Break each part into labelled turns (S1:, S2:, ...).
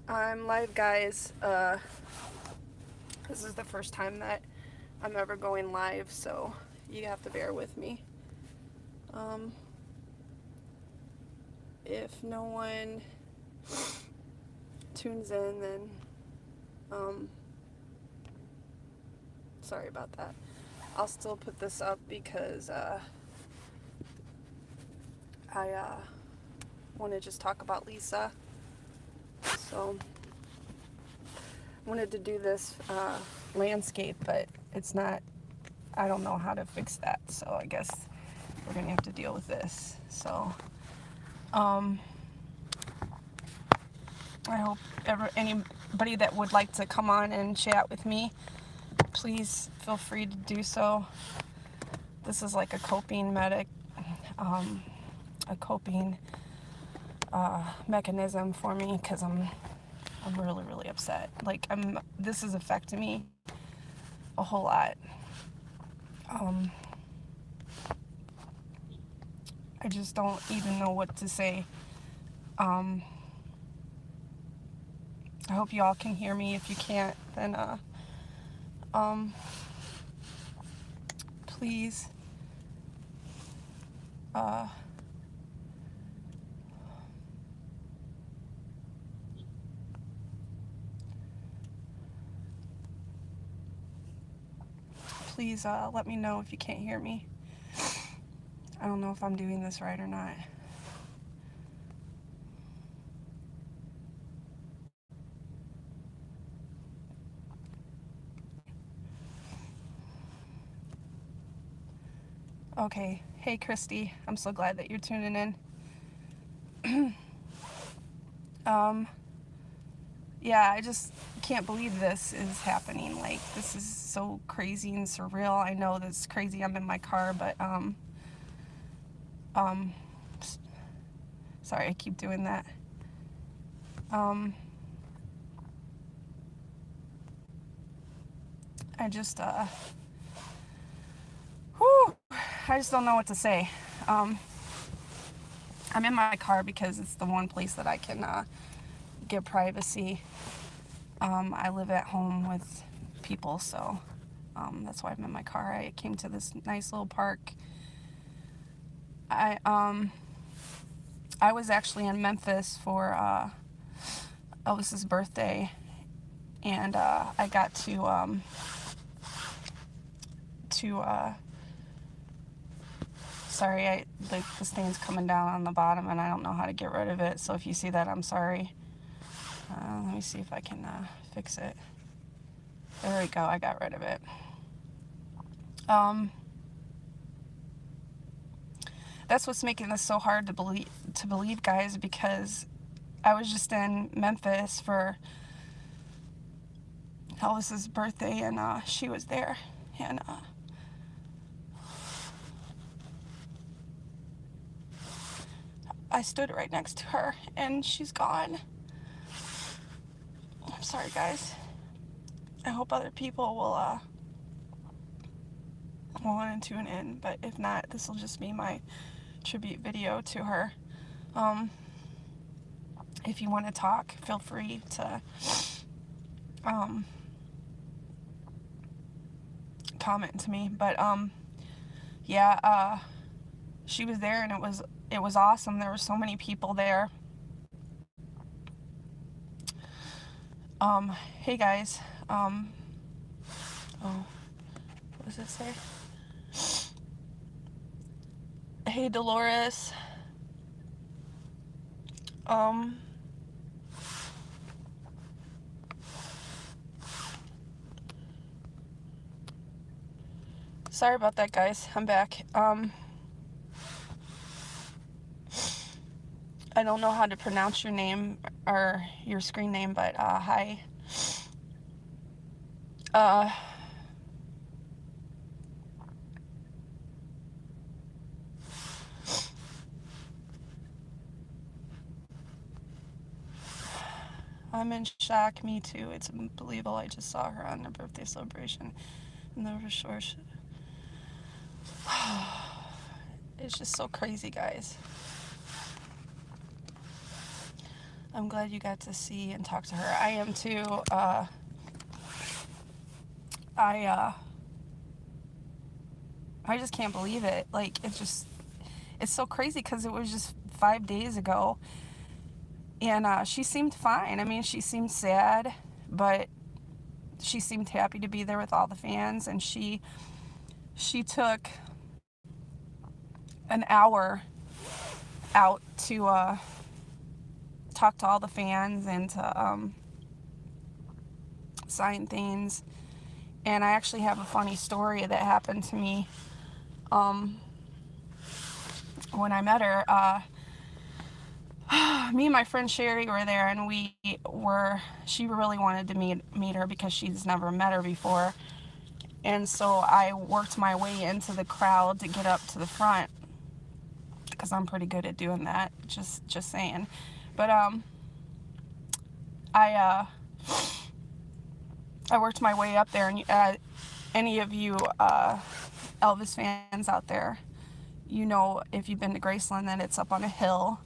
S1: I'm live, guys. This is the first time that I'm ever going live, so you have to bear with me. Um, if no one tunes in, then um, sorry about that. I'll still put this up because I want to just talk about Lisa. So I wanted to do this landscape, but it's not. I don't know how to fix that, so I guess we're gonna have to deal with this. So, I hope anybody that would like to come on and chat with me, please feel free to do so. This is like a coping mechanism for me because I'm really upset. Like this is affecting me a whole lot. I just don't even know what to say. I hope you all can hear me. If you can't, then please please let me know if you can't hear me. I don't know if I'm doing this right or not. Okay. Hey, Christy. I'm so glad that you're tuning in. Yeah, I just can't believe this is happening. Like, this is so crazy and surreal. I know that's crazy. I'm in my car, but, sorry, I keep doing that. I just, I just don't know what to say. I'm in my car because it's the one place that I can, get privacy. I live at home with people, so, that's why I'm in my car. I came to this nice little park. I was actually in Memphis for, Elvis's birthday, and, I got to sorry, the stain's coming down on the bottom and I don't know how to get rid of it, so if you see that, I'm sorry. Let me see if I can fix it. There we go, I got rid of it. That's what's making this so hard to believe, guys, because I was just in Memphis for Elvis's birthday, and she was there, and I stood right next to her, and she's gone. I'm sorry, guys. I hope other people will want to tune in, but if not, this will just be my tribute video to her. If you want to talk, feel free to comment to me. But yeah, she was there, and it was awesome. There were so many people there. Hey guys. Oh, what does it say? Hey Dolores. Sorry about that, guys. I'm back. I don't know how to pronounce your name or your screen name, but hi. I'm in shock. Me too. It's unbelievable. I just saw her on her birthday celebration, and there was short. It's just so crazy, guys. I'm glad you got to see and talk to her. I am too. I just can't believe it. Like, it's so crazy because it was just 5 days ago, and she seemed fine. I mean, she seemed sad, but she seemed happy to be there with all the fans, and she took an hour out to talk to all the fans and to sign things. And I actually have a funny story that happened to me when I met her. Me and my friend Sherry were there, and she really wanted to meet her because she's never met her before. And so I worked my way into the crowd to get up to the front, because I'm pretty good at doing that, just saying. But I worked my way up there, and any of you Elvis fans out there, you know, if you've been to Graceland, that it's up on a hill,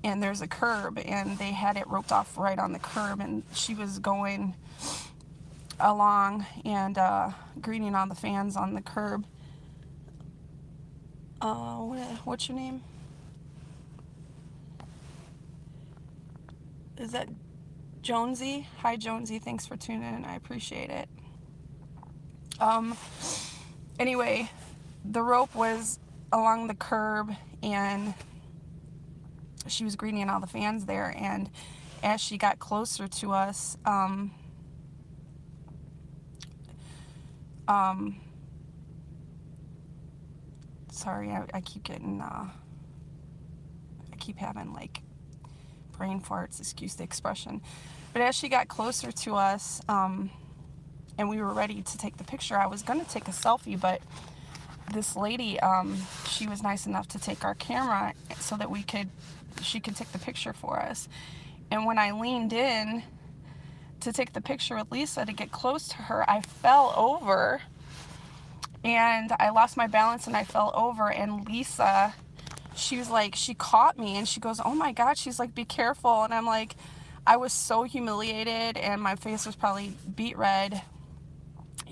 S1: and there's a curb, and they had it roped off right on the curb, and she was going along and greeting all the fans on the curb. What's your name? Is that Jonesy? Hi, Jonesy. Thanks for tuning in. I appreciate it. Anyway, the rope was along the curb, and she was greeting all the fans there. And as she got closer to us, sorry, I keep getting, I keep having like brain farts, excuse the expression. But as she got closer to us, and we were ready to take the picture, I was going to take a selfie, but this lady, she was nice enough to take our camera so that she could take the picture for us. And when I leaned in to take the picture with Lisa to get close to her, I fell over, and I lost my balance, and I fell over. And Lisa, she was like, she caught me, and she goes, "Oh my God," she's like, "be careful." And I'm like, I was so humiliated, and my face was probably beet red.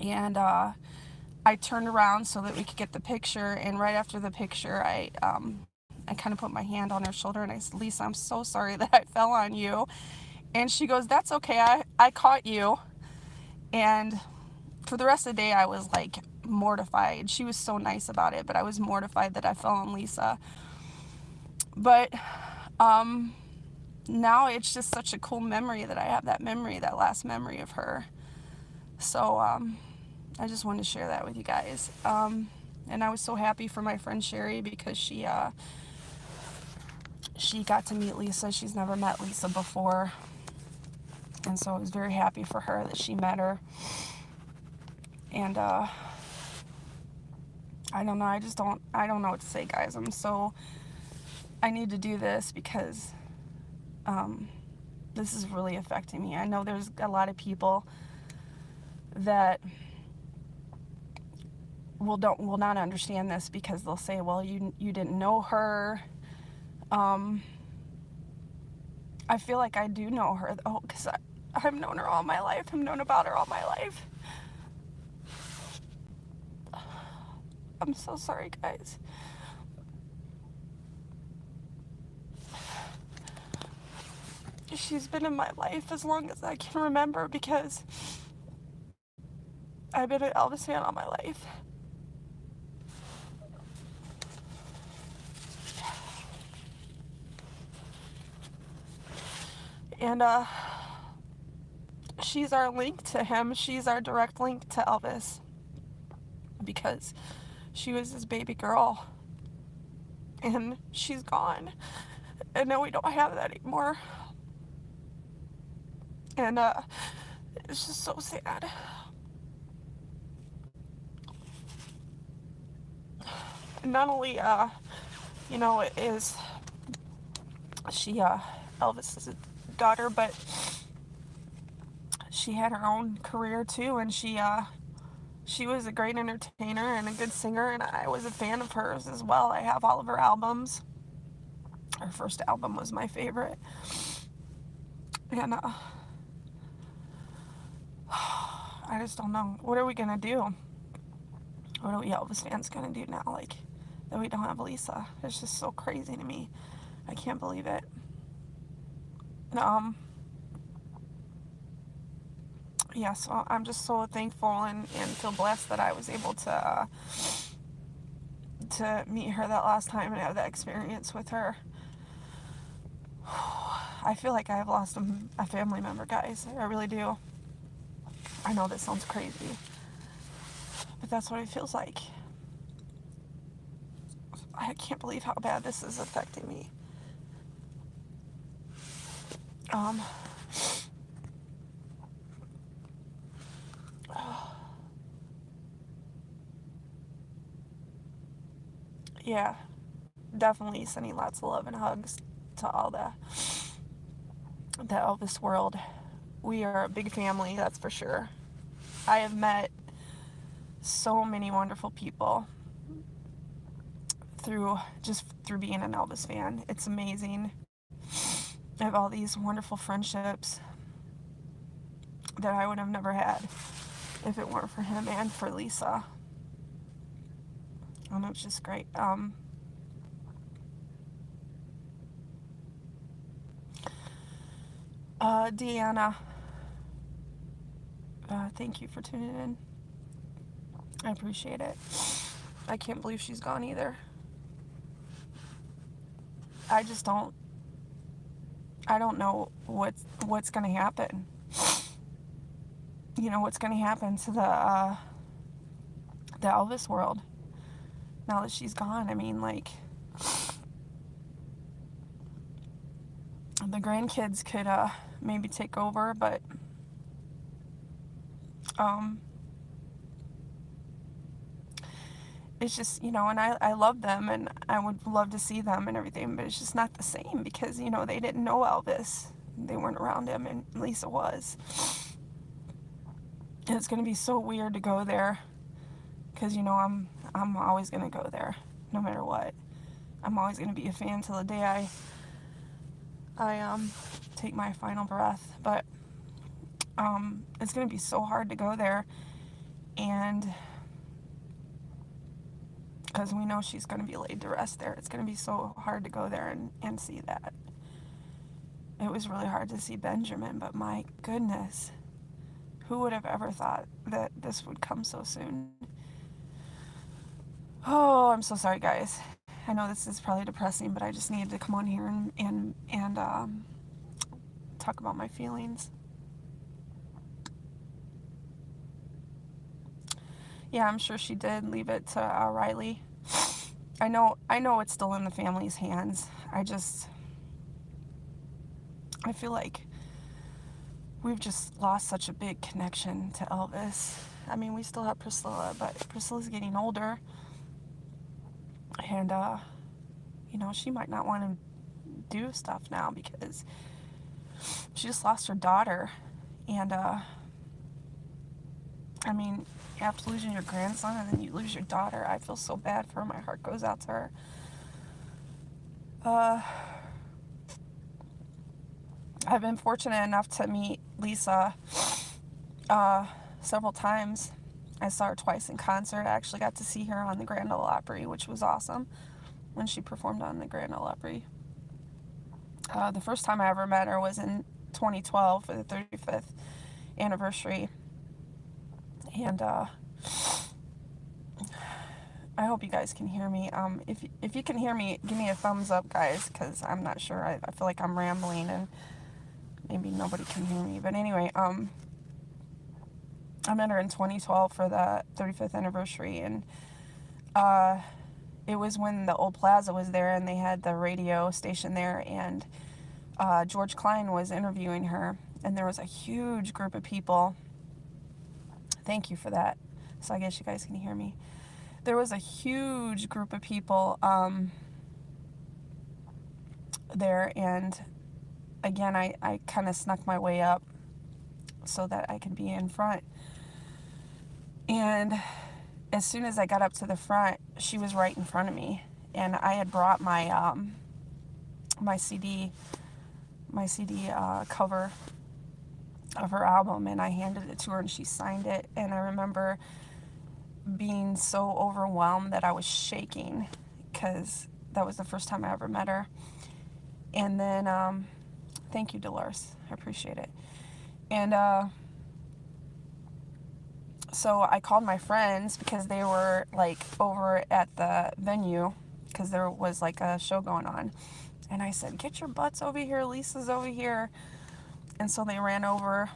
S1: And I turned around so that we could get the picture. And right after the picture, I kind of put my hand on her shoulder, and I said, "Lisa, I'm so sorry that I fell on you." And she goes, "That's okay. I caught you." And for the rest of the day, I was like mortified. She was so nice about it, but I was mortified that I fell on Lisa. But now it's just such a cool memory that I have that last memory of her. So I just wanted to share that with you guys. And I was so happy for my friend Sherry, because she got to meet Lisa. She's never met Lisa before. And so I was very happy for her that she met her. And I don't know, I don't know what to say, guys. I need to do this because this is really affecting me. I know there's a lot of people that will not understand this, because they'll say, "Well, you didn't know her." I feel like I do know her, though, because I've known her all my life. I've known about her all my life. I'm so sorry, guys. She's been in my life as long as I can remember, because I've been an Elvis fan all my life. And she's our link to him. She's our direct link to Elvis, because she was his baby girl, and she's gone, and now we don't have that anymore. And it's just so sad. And not only is she Elvis's daughter, but she had her own career too, and she was a great entertainer and a good singer, and I was a fan of hers as well. I have all of her albums. Her first album was my favorite. And I just don't know. What are we going to do? What are we Elvis fans going to do now? Like, that we don't have Lisa. It's just so crazy to me. I can't believe it. Yeah, so I'm just so thankful and feel blessed that I was able to meet her that last time and have that experience with her. I feel like I have lost a family member, guys. I really do. I know this sounds crazy, but that's what it feels like. I can't believe how bad this is affecting me. Yeah, definitely sending lots of love and hugs to all the Elvis world. We are a big family, that's for sure. I have met so many wonderful people through being an Elvis fan. It's amazing. I have all these wonderful friendships that I would have never had if it weren't for him and for Lisa. And it's just great. Deanna, thank you for tuning in. I appreciate it. I can't believe she's gone either. I don't know what's going to happen. You know, what's going to happen to the Elvis world now that she's gone. I mean, like, the grandkids could maybe take over, but it's just, you know, and I love them and I would love to see them and everything, but it's just not the same because, you know, they didn't know Elvis. They weren't around him, and Lisa was. And it's going to be so weird to go there because, you know, I'm always going to go there no matter what. I'm always going to be a fan till the day I take my final breath. But it's going to be so hard to go there, and because we know she's going to be laid to rest there. It's going to be so hard to go there and see that. It was really hard to see Benjamin, but my goodness, who would have ever thought that this would come so soon? Oh, I'm so sorry, guys. I know this is probably depressing, but I just needed to come on here and talk about my feelings. Yeah, I'm sure she did leave it to Riley. I know it's still in the family's hands. I feel like we've just lost such a big connection to Elvis. I mean, we still have Priscilla, but Priscilla's getting older. And, you know, she might not want to do stuff now because she just lost her daughter. And, I mean, after losing your grandson and then you lose your daughter, I feel so bad for her. My heart goes out to her. I've been fortunate enough to meet Lisa several times. I saw her twice in concert. I actually got to see her on the Grand Ole Opry, which was awesome, when she performed on the Grand Ole Opry. The first time I ever met her was in 2012 for the 35th anniversary. And I hope you guys can hear me. If you can hear me, give me a thumbs up, guys, because I'm not sure. I feel like I'm rambling and maybe nobody can hear me. But anyway, I met her in 2012 for the 35th anniversary, and it was when the old plaza was there and they had the radio station there, and George Klein was interviewing her, and there was a huge group of people. Thank you for that. So I guess you guys can hear me. There was a huge group of people there, and again, I kind of snuck my way up so that I could be in front. And as soon as I got up to the front, she was right in front of me, and I had brought my my CD my CD cover of her album, and I handed it to her and she signed it. And I remember being so overwhelmed that I was shaking because that was the first time I ever met her. And then, thank you, Dolores. I appreciate it. And so I called my friends because they were like over at the venue because there was like a show going on. And I said, get your butts over here. Lisa's over here. And so they ran over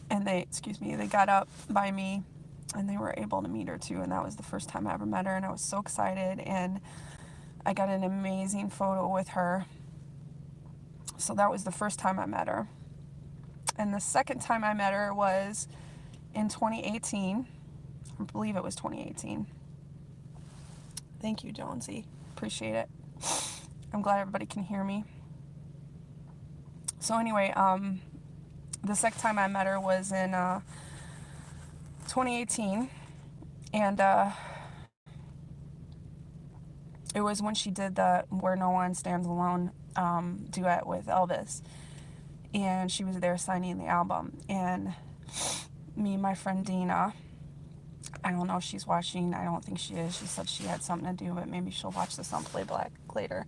S1: and they got up by me and they were able to meet her too. And that was the first time I ever met her. And I was so excited. And I got an amazing photo with her. So that was the first time I met her. And the second time I met her was in 2018. I believe it was 2018. Thank you, Jonesy. Appreciate it. I'm glad everybody can hear me. So anyway, the second time I met her was in 2018. And it was when she did the Where No One Stands Alone duet with Elvis. And she was there signing the album. And me and my friend Dina, I don't know if she's watching. I don't think she is. She said she had something to do, but maybe she'll watch this on Playback later.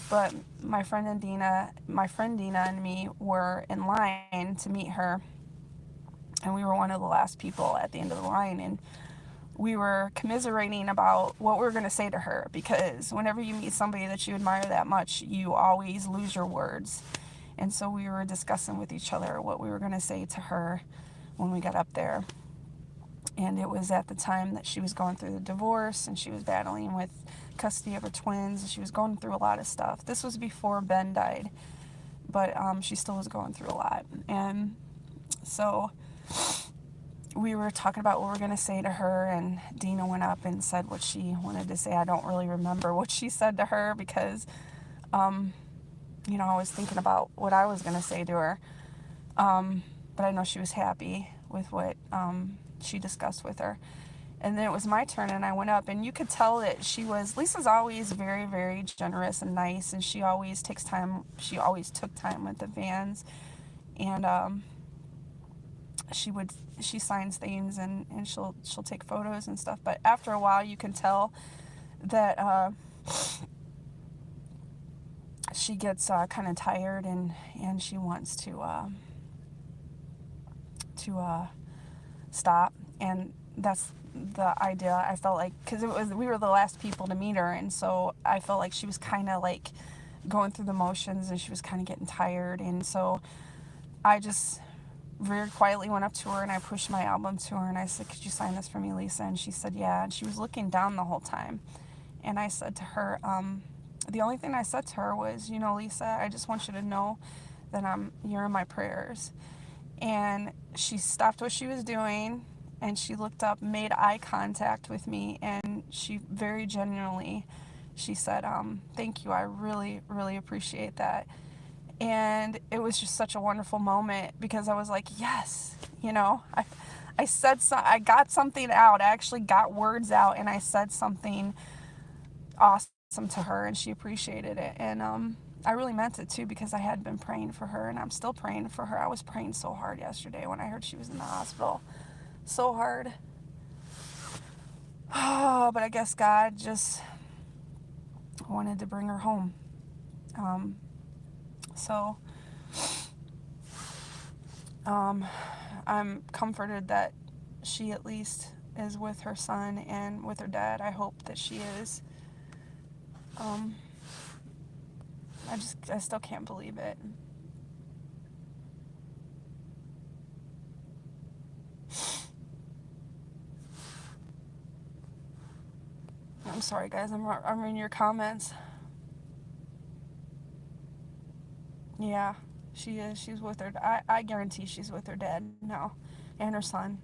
S1: But my friend Dina and me were in line to meet her. And we were one of the last people at the end of the line. And we were commiserating about what we were going to say to her. Because whenever you meet somebody that you admire that much, you always lose your words. And so we were discussing with each other what we were going to say to her when we got up there. And it was at the time that she was going through the divorce and she was battling with custody of her twins. She was going through a lot of stuff. This was before Ben died, but she still was going through a lot. And so we were talking about what we were going to say to her, and Dina went up and said what she wanted to say. I don't really remember what she said to her because, I was thinking about what I was going to say to her. But I know she was happy with what she discussed with her. And then it was my turn, and I went up, and you could tell that Lisa's always very, very generous and nice, and she always took time with the fans, and she signs things, and she'll take photos and stuff, but after a while you can tell that she gets kind of tired, and she wants to stop, and that's the idea. I felt like, because we were the last people to meet her, and so I felt like she was kind of like going through the motions, and she was kind of getting tired, and so I just very quietly went up to her and I pushed my album to her and I said, could you sign this for me, Lisa? And she said, yeah. And she was looking down the whole time. And I said to her, the only thing I said to her was, Lisa, I just want you to know that you're in my prayers. And she stopped what she was doing and she looked up, made eye contact with me, and she very genuinely, she said, thank you, I really, really appreciate that. And it was just such a wonderful moment because I was like, yes, I said I got something out. I actually got words out and I said something awesome to her and she appreciated it. And I really meant it too because I had been praying for her and I'm still praying for her. I was praying so hard yesterday when I heard she was in the hospital. So hard. Oh, but I guess God just wanted to bring her home. So I'm comforted that she at least is with her son and with her dad. I hope that she is. I still can't believe it. I'm sorry, guys. I'm reading your comments. Yeah, she is. She's with her. I guarantee she's with her dad now and her son.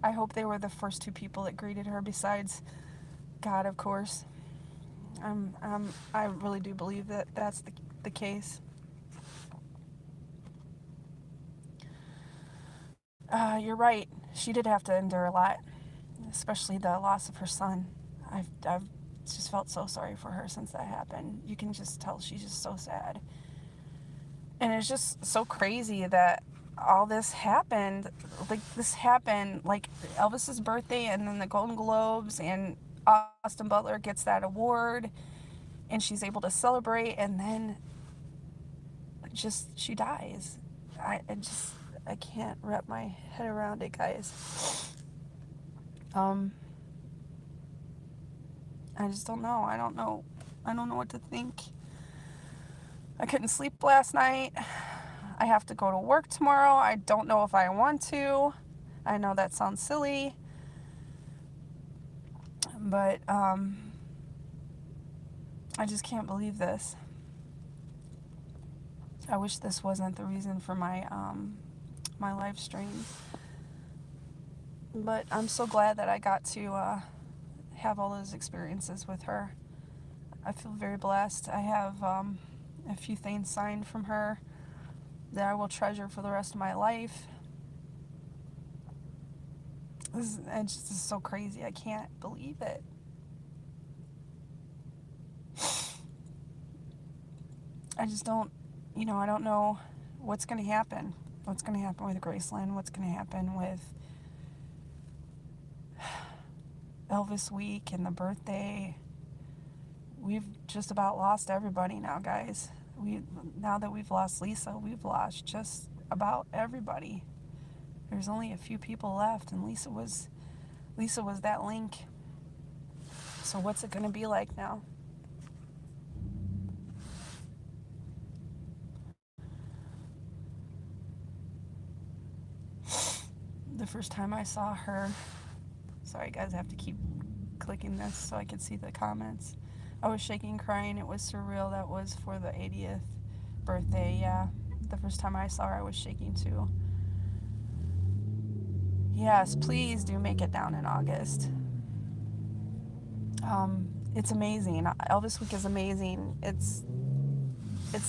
S1: I hope they were the first two people that greeted her besides God, of course. I really do believe that that's the case. You're right. She did have to endure a lot, especially the loss of her son. I've just felt so sorry for her since that happened. You can just tell she's just so sad. And it's just so crazy that all this happened. Like, this happened, like, Elvis's birthday and then the Golden Globes, and Austin Butler gets that award, and she's able to celebrate, and then just she dies. I can't wrap my head around it, guys. I just don't know. I don't know what to think. I couldn't sleep last night. I have to go to work tomorrow. I don't know if I want to. I know that sounds silly, but I just can't believe this. I wish this wasn't the reason for my my live stream, but I'm so glad that I got to have all those experiences with her. I feel very blessed. I have a few things signed from her that I will treasure for the rest of my life. It's just so crazy. I can't believe it. I just don't, I don't know what's going to happen. What's going to happen with Graceland? What's going to happen with Elvis Week and the birthday? We've just about lost everybody now, guys. Now that we've lost Lisa, we've lost just about everybody. There's only a few people left, and Lisa was that link. So what's it going to be like now? The first time I saw her, sorry guys, I have to keep clicking this so I can see the comments. I was shaking, crying. It was surreal. That was for the 80th birthday. Yeah, the first time I saw her, I was shaking too. Yes, please do make it down in August. It's amazing. Elvis Week is amazing. It's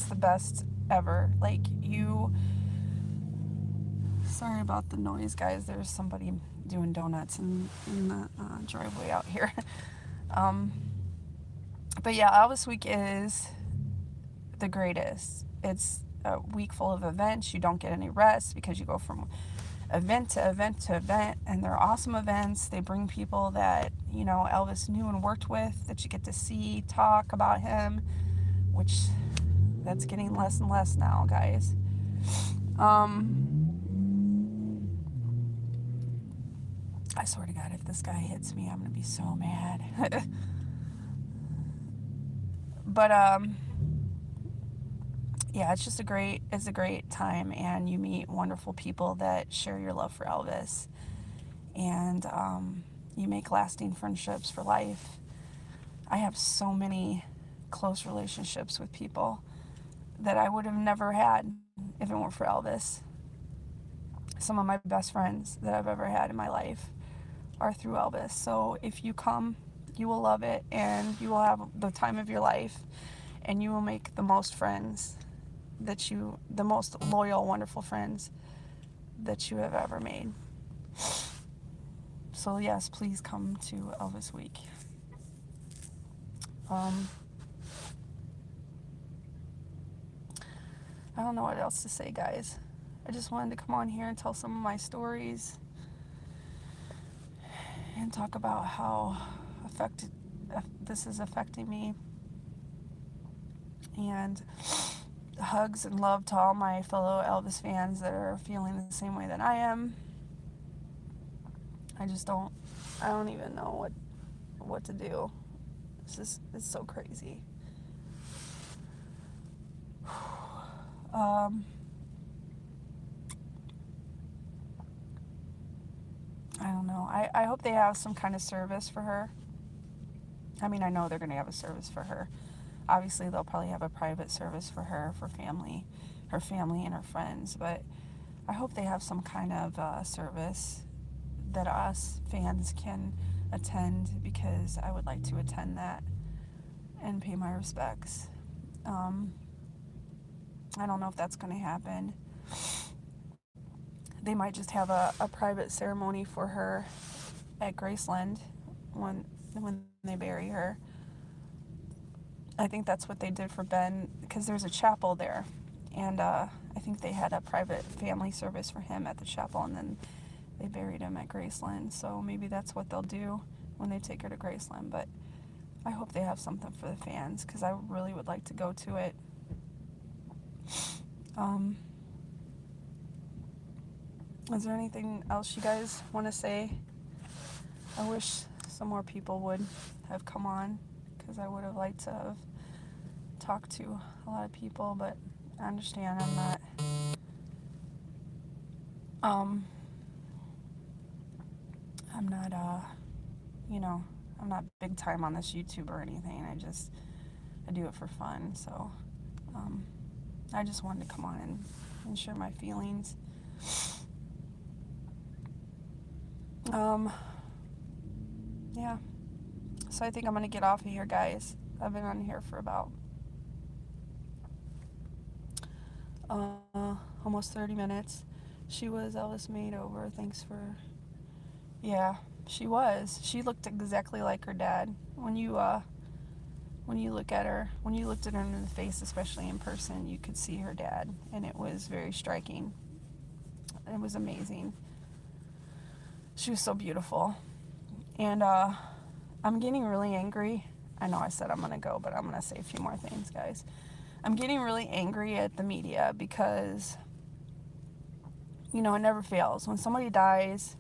S1: the best ever. Like, sorry about the noise, guys. There's somebody doing donuts in the driveway out here. But yeah, Elvis Week is the greatest. It's a week full of events. You don't get any rest because you go from event to event to event, and they're awesome events. They bring people that, Elvis knew and worked with, that you get to see, talk about him, which that's getting less and less now, guys. I swear to God, if this guy hits me, I'm going to be so mad. But, yeah, it's a great time, and you meet wonderful people that share your love for Elvis, and you make lasting friendships for life. I have so many close relationships with people that I would have never had if it weren't for Elvis. Some of my best friends that I've ever had in my life are through Elvis. So if you come, you will love it, and you will have the time of your life, and you will make the most friends the most loyal, wonderful friends that you have ever made. So yes, please come to Elvis Week. I don't know what else to say, guys. I just wanted to come on here and tell some of my stories and talk about how this is affecting me. And hugs and love to all my fellow Elvis fans that are feeling the same way that I am. I don't even know what to do. It's so crazy. I don't know. I hope they have some kind of service for her. I mean, I know they're going to have a service for her. Obviously, they'll probably have a private service for her, for her family and her friends. But I hope they have some kind of service that us fans can attend, because I would like to attend that and pay my respects. I don't know if that's going to happen. They might just have a private ceremony for her at Graceland when they bury her. I think that's what they did for Ben, because there's a chapel there, And I think they had a private family service for him at the chapel, and then they buried him at Graceland. So maybe that's what they'll do when they take her to Graceland. But I hope they have something for the fans, because I really would like to go to it. Is there anything else you guys want to say? I wish some more people would have come on, because I would have liked to have talked to a lot of people, but I understand I'm not I'm not big time on this YouTube or anything. I do it for fun. So I just wanted to come on and share my feelings. Yeah. So I think I'm going to get off of here, guys. I've been on here for about almost 30 minutes. She was Elvis made over. Thanks for... Yeah, she was. She looked exactly like her dad. When you looked at her in the face, especially in person, you could see her dad, and it was very striking. It was amazing. She was so beautiful. And I'm getting really angry. I know I said I'm going to go, but I'm going to say a few more things, guys. I'm getting really angry at the media because, it never fails. When somebody dies,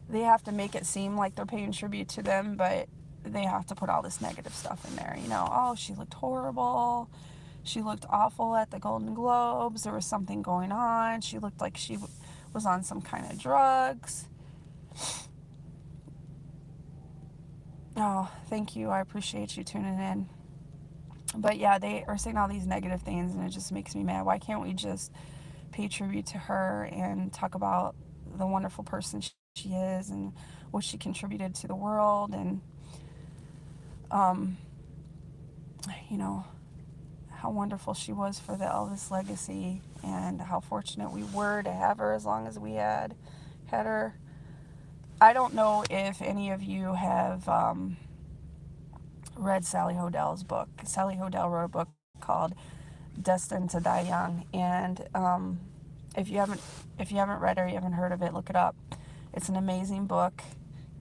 S1: they have to make it seem like they're paying tribute to them, but they have to put all this negative stuff in there. Oh, she looked horrible. She looked awful at the Golden Globes. There was something going on. She looked like she was on some kind of drugs. Oh, thank you. I appreciate you tuning in. But yeah, they are saying all these negative things, and it just makes me mad. Why can't we just pay tribute to her and talk about the wonderful person she is and what she contributed to the world, and how wonderful she was for the Elvis legacy, and how fortunate we were to have her as long as we had her. I don't know if any of you have read Sally Hodell's book. Sally Hodell wrote a book called Destined to Die Young, and if you haven't read it or you haven't heard of it, look it up. It's an amazing book,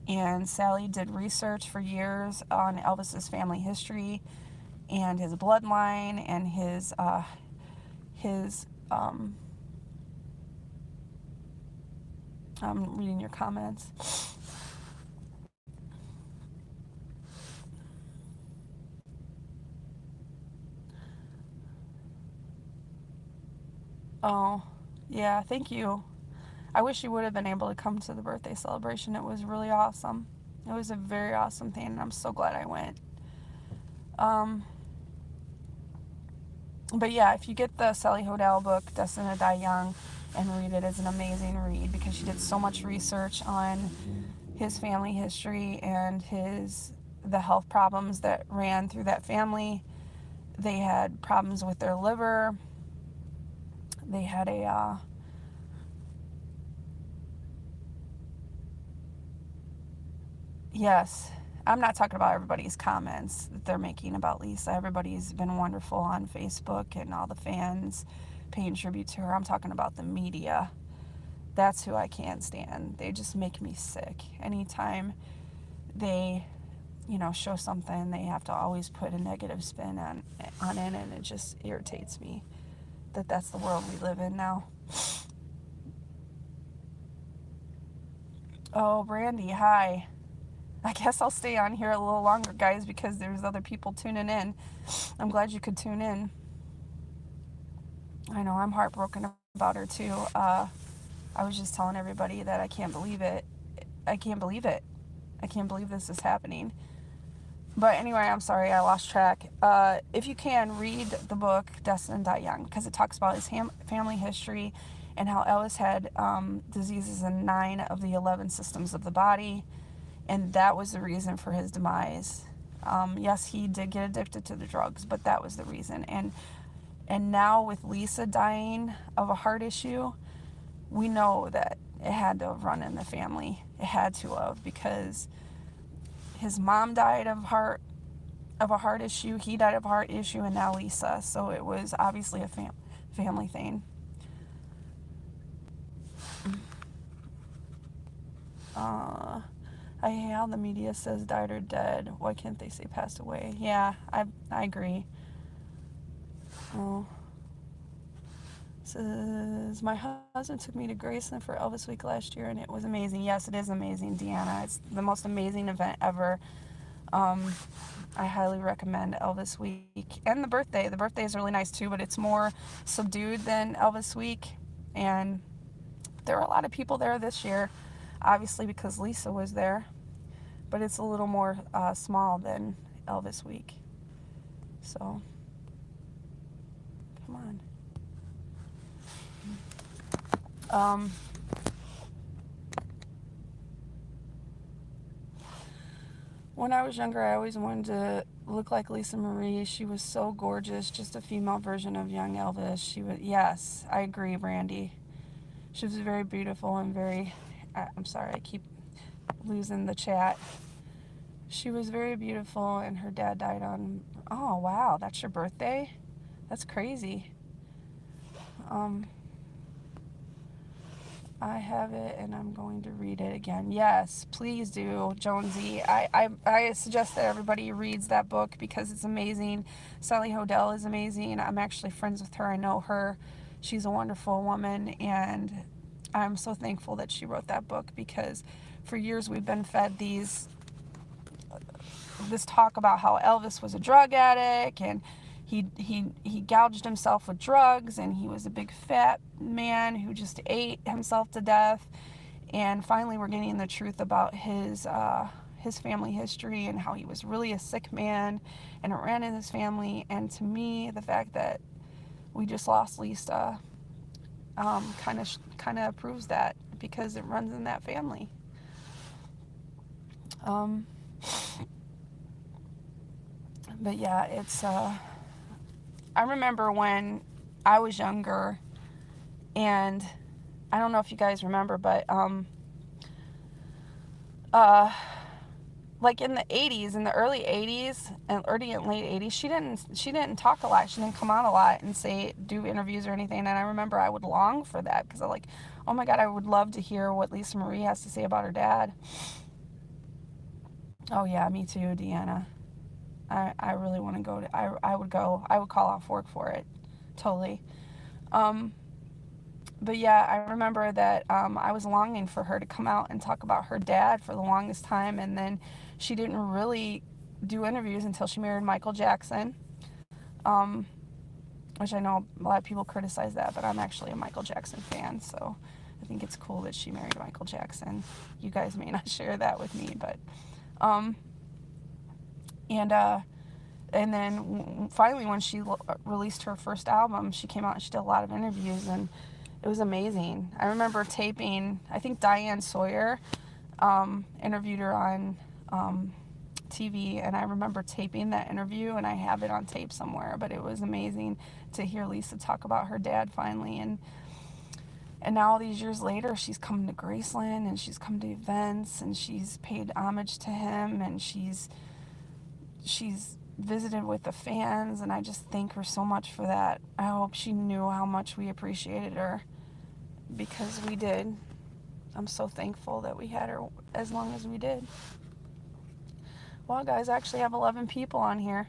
S1: and Sally did research for years on Elvis's family history and his bloodline and his I'm reading your comments. Oh, yeah, thank you. I wish you would have been able to come to the birthday celebration. It was really awesome. It was a very awesome thing, and I'm so glad I went. But yeah, if you get the Sally Hodell book, Destined to Die Young, and read it, it's an amazing read, because she did so much research on his family history and the health problems that ran through that family. They had problems with their liver. They had yes, I'm not talking about everybody's comments that they're making about Lisa. Everybody's been wonderful on Facebook, and all the fans paying tribute to her. I'm talking about the media. That's who I can't stand. They just make me sick. Anytime they, show something, they have to always put a negative spin on it, and it just irritates me that that's the world we live in now. Oh, Brandy, hi. I guess I'll stay on here a little longer, guys, because there's other people tuning in. I'm glad you could tune in. I know I'm heartbroken about her too. I was just telling everybody that I can't believe it. I can't believe it. I can't believe this is happening. But anyway, I'm sorry, I lost track. If you can, read the book Destined to Die Young, because it talks about his family history and how Elvis had diseases in 9 of the 11 systems of the body, and that was the reason for his demise. Yes, he did get addicted to the drugs, but that was the reason. And now with Lisa dying of a heart issue, we know that it had to have run in the family. It had to have, because his mom died of a heart issue, he died of a heart issue, and now Lisa. So it was obviously a family thing. I hate how the media says died or dead. Why can't they say passed away? Yeah, I agree. Oh. Says, my husband took me to Graceland for Elvis Week last year and it was amazing. Yes, it is amazing, Deanna. It's the most amazing event ever. I highly recommend Elvis Week. And the birthday. The birthday is really nice too, but it's more subdued than Elvis Week. And there were a lot of people there this year, obviously because Lisa was there. But it's a little more small than Elvis Week. So, come on. When I was younger, I always wanted to look like Lisa Marie. She was so gorgeous, just a female version of young Elvis. She was, yes, I agree, Brandy. She was very beautiful and very, I'm sorry, I keep losing the chat. She was very beautiful and her dad died on, oh wow, that's your birthday? That's crazy. I have it and I'm going to read it again. Yes, please do, Jonesy. I suggest that everybody reads that book because it's amazing. Sally Hodel is amazing. I'm actually friends with her. I know her. She's a wonderful woman and I'm so thankful that she wrote that book because for years we've been fed this talk about how Elvis was a drug addict and he gouged himself with drugs and he was a big fat man who just ate himself to death. And finally we're getting the truth about his family history and how he was really a sick man and it ran in his family. And to me, the fact that we just lost Lisa kind of proves that because it runs in that family. But yeah, it's I remember when I was younger, and I don't know if you guys remember, but like in the 80s, in the early 80s and early and late 80s, she didn't talk a lot. She didn't come out a lot and do interviews or anything. And I remember I would long for that because I'm like, oh my God, I would love to hear what Lisa Marie has to say about her dad. Oh yeah, me too, Deanna. I really want to go to, I would go. I would call off work for it. Totally. But yeah, I remember that I was longing for her to come out and talk about her dad for the longest time. And then she didn't really do interviews until she married Michael Jackson. Which I know a lot of people criticize that, but I'm actually a Michael Jackson fan. So I think it's cool that she married Michael Jackson. You guys may not share that with me, but... And then finally when she released her first album, she came out and she did a lot of interviews and it was amazing. I remember taping, I think Diane Sawyer interviewed her on TV, and I remember taping that interview and I have it on tape somewhere, but it was amazing to hear Lisa talk about her dad finally. And now all these years later, she's come to Graceland and she's come to events and she's paid homage to him and she's visited with the fans, and I just thank her so much for that. I hope she knew how much we appreciated her because we did. I'm so thankful that we had her as long as we did. Wow, guys, I actually have 11 people on here.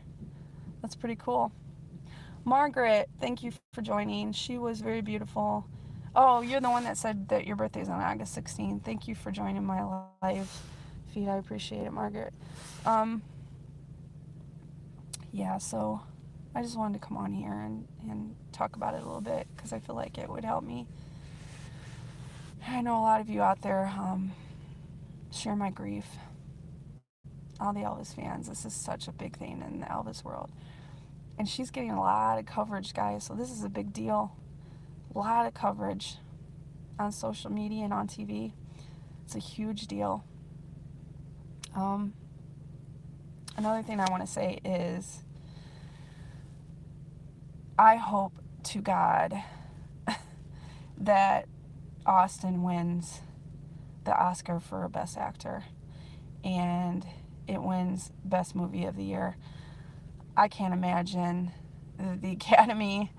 S1: That's pretty cool. Margaret, thank you for joining. She was very beautiful. Oh, you're the one that said that your birthday is on August 16th. Thank you for joining my live feed. I appreciate it, Margaret. Yeah, so I just wanted to come on here and talk about it a little bit because I feel like it would help me. I know a lot of you out there share my grief. All the Elvis fans, this is such a big thing in the Elvis world. And she's getting a lot of coverage, guys, so this is a big deal. A lot of coverage on social media and on TV. It's a huge deal. Another thing I want to say is I hope to God that Austin wins the Oscar for Best Actor and it wins Best Movie of the Year. I can't imagine the Academy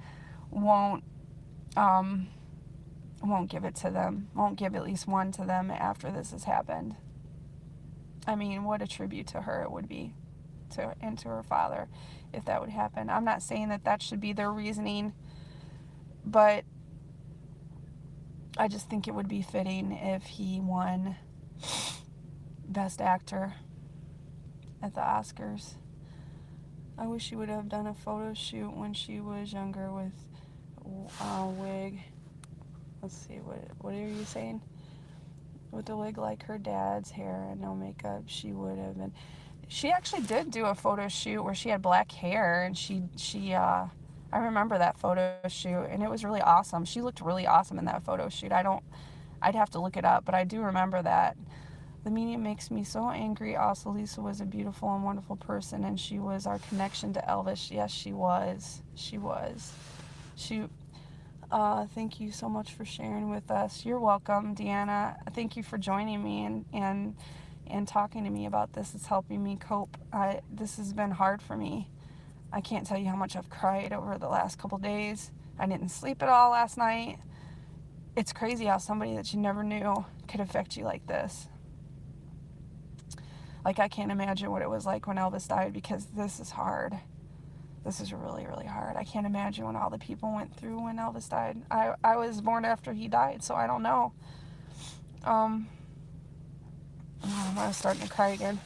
S1: won't um, won't give it to them, won't give at least one to them after this has happened. I mean, what a tribute to her it would be, and to her father, if that would happen. I'm not saying that that should be their reasoning, but I just think it would be fitting if he won Best Actor at the Oscars. I wish she would have done a photo shoot when she was younger with a wig. Let's see, what are you saying? With a wig like her dad's hair and no makeup, she would have been. She actually did do a photo shoot where she had black hair, and I remember that photo shoot, and it was really awesome. She looked really awesome in that photo shoot. I'd have to look it up, but I do remember that. The media makes me so angry. Also, Lisa was a beautiful and wonderful person, and she was our connection to Elvis. Yes, she was. She was. Thank you so much for sharing with us. You're welcome, Deanna. Thank you for joining me and talking to me about this. It's helping me cope. This has been hard for me. I can't tell you how much I've cried over the last couple days. I didn't sleep at all last night. It's crazy how somebody that you never knew could affect you like this. Like, I can't imagine what it was like when Elvis died, because this is hard. This is really, really hard. I can't imagine what all the people went through when Elvis died. I was born after he died, so I don't know. I'm starting to cry again.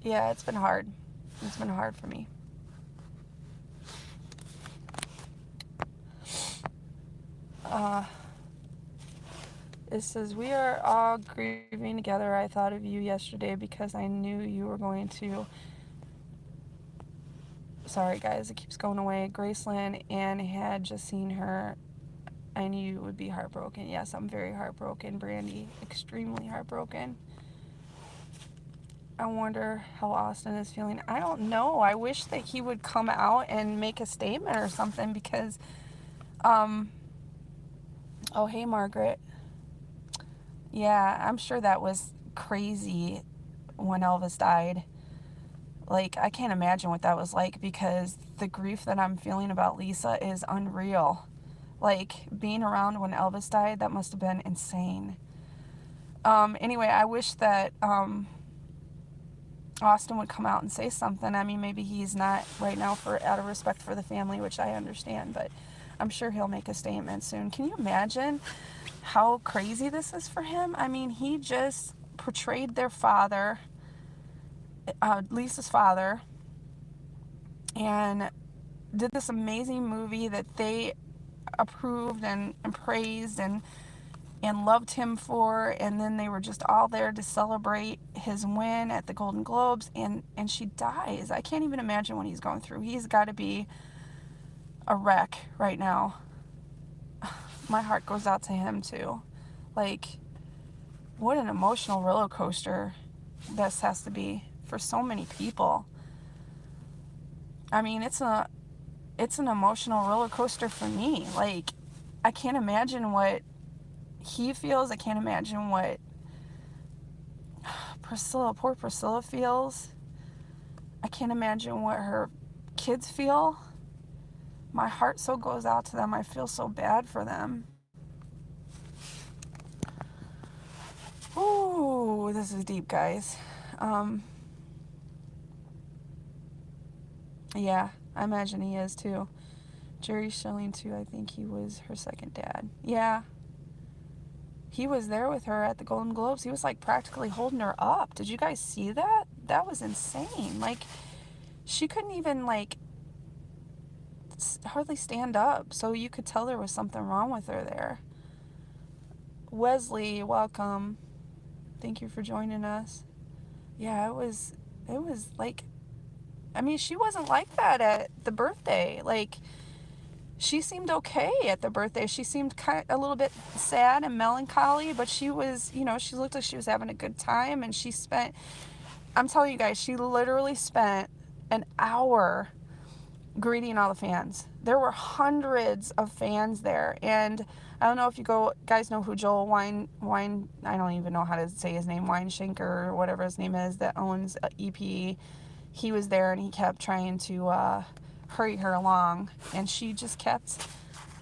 S1: Yeah, it's been hard. It's been hard for me. It says, we are all grieving together. I thought of you yesterday because I knew you were going to. Sorry, guys, it keeps going away. Graceland, and had just seen her. I knew you would be heartbroken. Yes, I'm very heartbroken, Brandy. Extremely heartbroken. I wonder how Austin is feeling. I don't know. I wish that he would come out and make a statement or something, because, oh, hey, Margaret. Yeah, I'm sure that was crazy when Elvis died. Like, I can't imagine what that was like, because the grief that I'm feeling about Lisa is unreal. Like, being around when Elvis died, that must have been insane. Anyway, I wish that Austin would come out and say something. I mean, maybe he's not right now out of respect for the family, which I understand, but I'm sure he'll make a statement soon. Can you imagine how crazy this is for him? I mean, he just portrayed their father, Lisa's father, and did this amazing movie that they approved and praised and loved him for, and then they were just all there to celebrate his win at the Golden Globes, and she dies. I can't even imagine what he's going through. He's got to be a wreck right now. My heart goes out to him too. Like, what an emotional roller coaster this has to be for so many people. I mean, it's an emotional roller coaster for me. Like, I can't imagine what he feels. I can't imagine what poor Priscilla feels. I can't imagine what her kids feel. My heart so goes out to them. I feel so bad for them. Ooh, this is deep, guys. Yeah, I imagine he is too. Jerry Schilling too. I think he was her second dad. Yeah. He was there with her at the Golden Globes. He was like practically holding her up. Did you guys see that? That was insane. Like, she couldn't even like hardly stand up, so you could tell there was something wrong with her there. Wesley, welcome. Thank you for joining us. Yeah, it was like, I mean, she wasn't like that at the birthday. Like, she seemed okay at the birthday. She seemed a little bit sad and melancholy, but she was, she looked like she was having a good time, and I'm telling you guys, she literally spent an hour greeting all the fans. There were hundreds of fans there, and I don't know if you guys know who Joel Wine, I don't even know how to say his name, Weinschenker or whatever his name is, that owns EP. he was there and he kept trying to hurry her along, and she just kept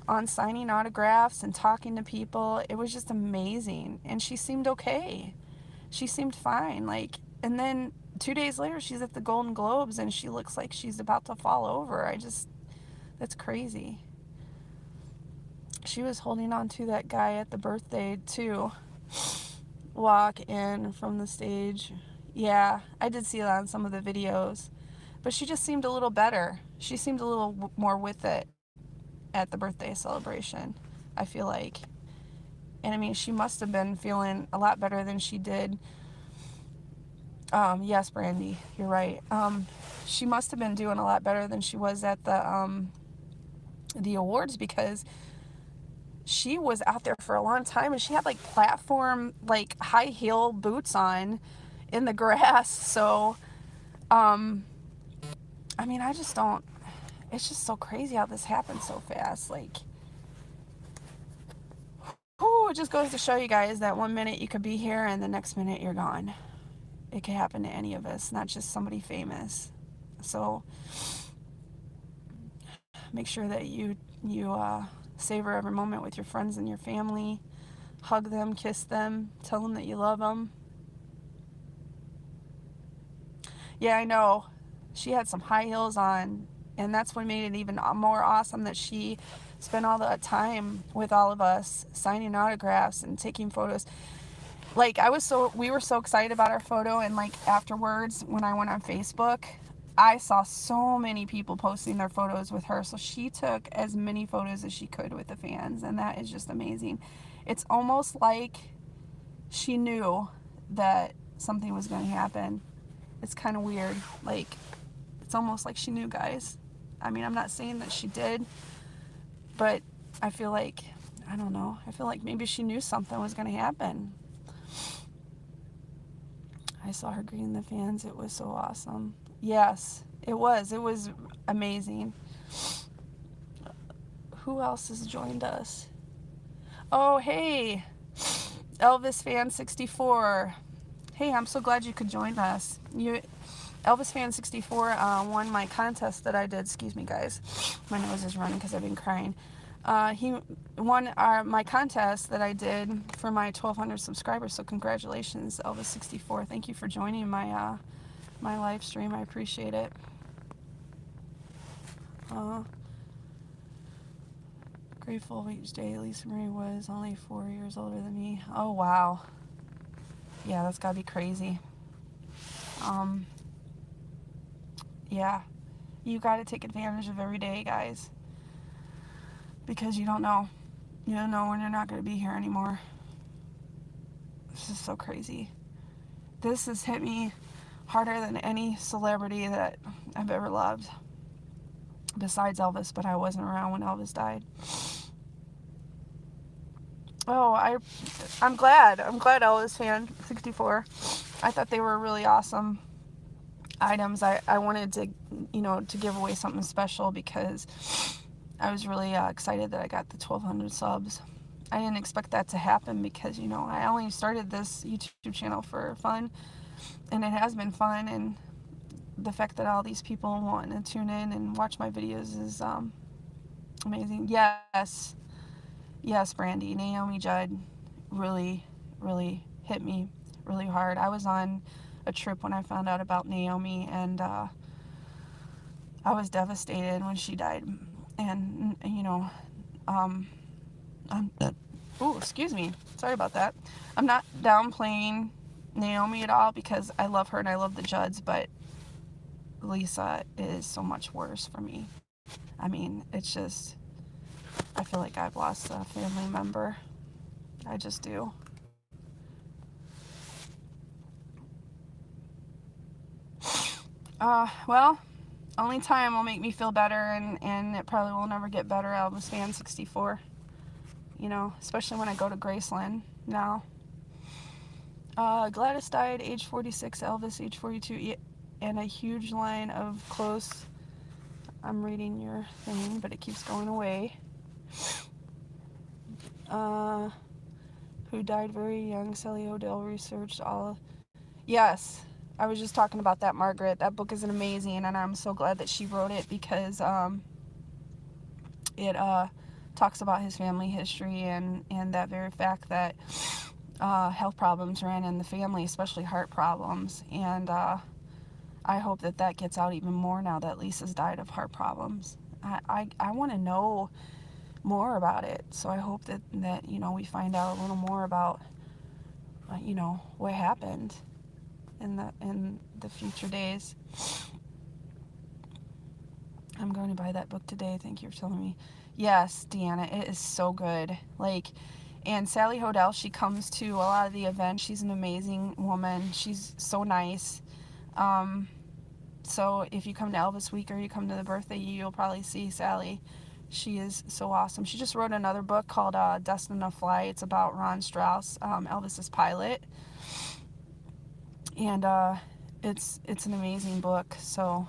S1: on signing autographs and talking to people. It was just amazing, and she seemed okay. She seemed fine. Like, and then 2 days later, she's at the Golden Globes, and she looks like she's about to fall over. That's crazy. She was holding on to that guy at the birthday, too. Walk in from the stage. Yeah, I did see that on some of the videos. But she just seemed a little better. She seemed a little more with it at the birthday celebration, I feel like. And I mean, she must have been feeling a lot better than she did. Yes, Brandy, you're right. She must have been doing a lot better than she was at the awards, because she was out there for a long time, and she had like platform, like high heel boots on in the grass. So, I mean, I just don't, it's just so crazy how this happened so fast. Like, whew, it just goes to show you guys that one minute you could be here and the next minute you're gone. It could happen to any of us, not just somebody famous. So make sure that you savor every moment with your friends and your family. Hug them, kiss them, tell them that you love them. Yeah, I know. She had some high heels on, and that's what made it even more awesome, that she spent all the time with all of us, signing autographs and taking photos. Like, we were so excited about our photo, and like afterwards, when I went on Facebook, I saw so many people posting their photos with her. So she took as many photos as she could with the fans, and that is just amazing. It's almost like she knew that something was going to happen. It's kind of weird. Like, it's almost like she knew, guys. I mean, I'm not saying that she did, but I feel like, I don't know, I feel like maybe she knew something was going to happen. I saw her greeting the fans. It was so awesome. Yes, it was. It was amazing. Who else has joined us? Oh, hey, Elvis Fan 64. Hey, I'm so glad you could join us. Elvis Fan 64 won my contest that I did. Excuse me, guys. My nose is running because I've been crying. He won my contest that I did for my 1,200 subscribers. So congratulations, Elvis 64. Thank you for joining my my live stream. I appreciate it. Grateful each day. Lisa Marie was only 4 years older than me. Oh, wow. Yeah, that's gotta be crazy. Yeah, you gotta take advantage of every day, guys, because you don't know. You don't know when you're not gonna be here anymore. This is so crazy. This has hit me harder than any celebrity that I've ever loved, besides Elvis, but I wasn't around when Elvis died. Oh, I'm glad. I'm glad Elvis Fan 64. I thought they were really awesome items. I wanted to, to give away something special, because I was really excited that I got the 1,200 subs. I didn't expect that to happen, because, I only started this YouTube channel for fun, and it has been fun, and the fact that all these people want to tune in and watch my videos is amazing. Yes, Brandy. Naomi Judd really, really hit me really hard. I was on a trip when I found out about Naomi, and I was devastated when she died. And excuse me, sorry about that. I'm not downplaying Naomi at all, because I love her and I love the Judds, but Lisa is so much worse for me. I mean, it's just, I feel like I've lost a family member. I just do. Well, only time will make me feel better, and it probably will never get better. Elvis Fan 64. Especially when I go to Graceland now. Gladys died age 46, Elvis age 42, and a huge line of close. I'm reading your thing, but it keeps going away. Who died very young. Sally Odell researched all. Yes, I was just talking about that, Margaret. That book is amazing, and I'm so glad that she wrote it because it talks about his family history and that very fact that health problems ran in the family, especially heart problems. And I hope that that gets out even more now that Lisa's died of heart problems. I want to know more about it. So I hope that you know, we find out a little more about you know, what happened in the future days. I'm going to buy that book today. Thank you for telling me. Yes, Deanna, it is so good. Like, and Sally Hodel, she comes to a lot of the events. She's an amazing woman. She's so nice. So if you come to Elvis Week or you come to the birthday, you'll probably see Sally. She is so awesome. She just wrote another book called Destined to Fly. It's about Ron Strauss, Elvis's pilot. And it's an amazing book. So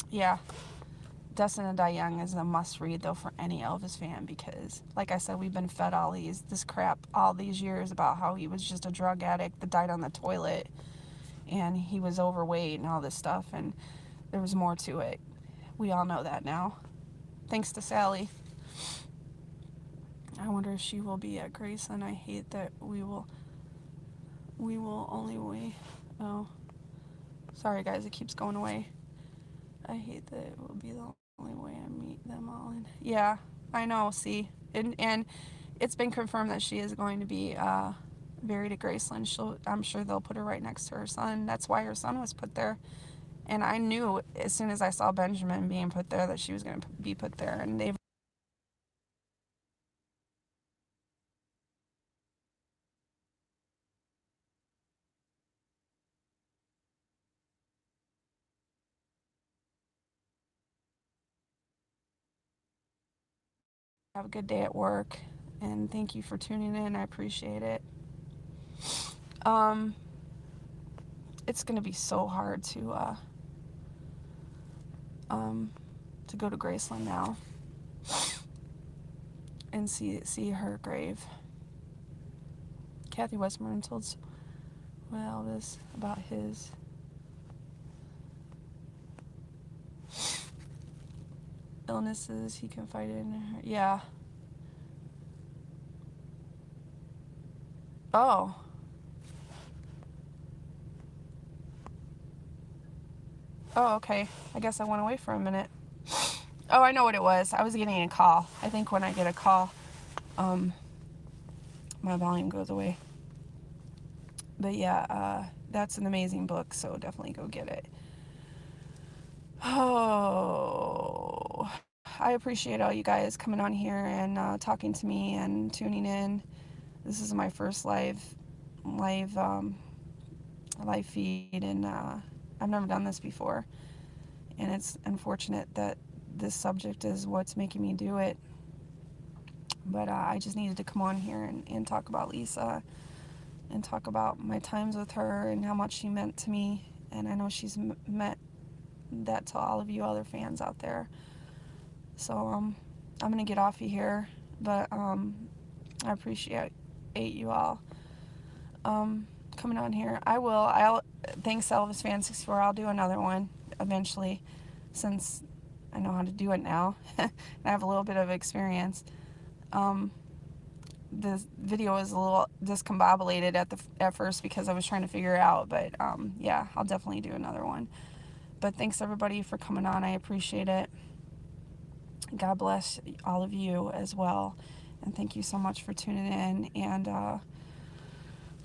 S1: yeah, Destined to Die Young is a must read though for any Elvis fan, because like I said, we've been fed all this crap all these years about how he was just a drug addict that died on the toilet and he was overweight and all this stuff, and there was more to it. We all know that now, thanks to Sally. I wonder if she will be at Graceland. I hate that we will only wait. Oh, sorry guys, it keeps going away. I hate that it will be the only way I meet them all. And yeah, I know. See, and it's been confirmed that she is going to be buried at Graceland. I'm sure they'll put her right next to her son. That's why her son was put there. And I knew as soon as I saw Benjamin being put there that she was going to be put there. And they've have a good day at work. And thank you for tuning in. I appreciate it. It's going to be so hard to go to Graceland now and see her grave. Kathy Westmoreland told Elvis about his illnesses. He confided in her. Yeah. Oh. Oh, okay. I guess I went away for a minute. Oh, I know what it was. I was getting a call. I think when I get a call, my volume goes away. But yeah, that's an amazing book, so definitely go get it. Oh, I appreciate all you guys coming on here and talking to me and tuning in. This is my first live feed, and I've never done this before, and it's unfortunate that this subject is what's making me do it. But I just needed to come on here and talk about Lisa and talk about my times with her and how much she meant to me. And I know she's meant that to all of you other fans out there. So I'm gonna get off of here, but I appreciate you all coming on here. Thanks Elvis Fan 64. I'll do another one eventually, since I know how to do it now and I have a little bit of experience. The video was a little discombobulated at first because I was trying to figure it out, but yeah, I'll definitely do another one. But thanks everybody for coming on. I appreciate it. God bless all of you as well, and thank you so much for tuning in, and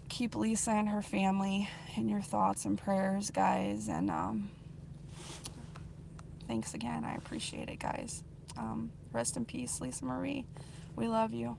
S1: keep Lisa and her family in your thoughts and prayers, guys. And thanks again. I appreciate it, guys. Rest in peace, Lisa Marie. We love you.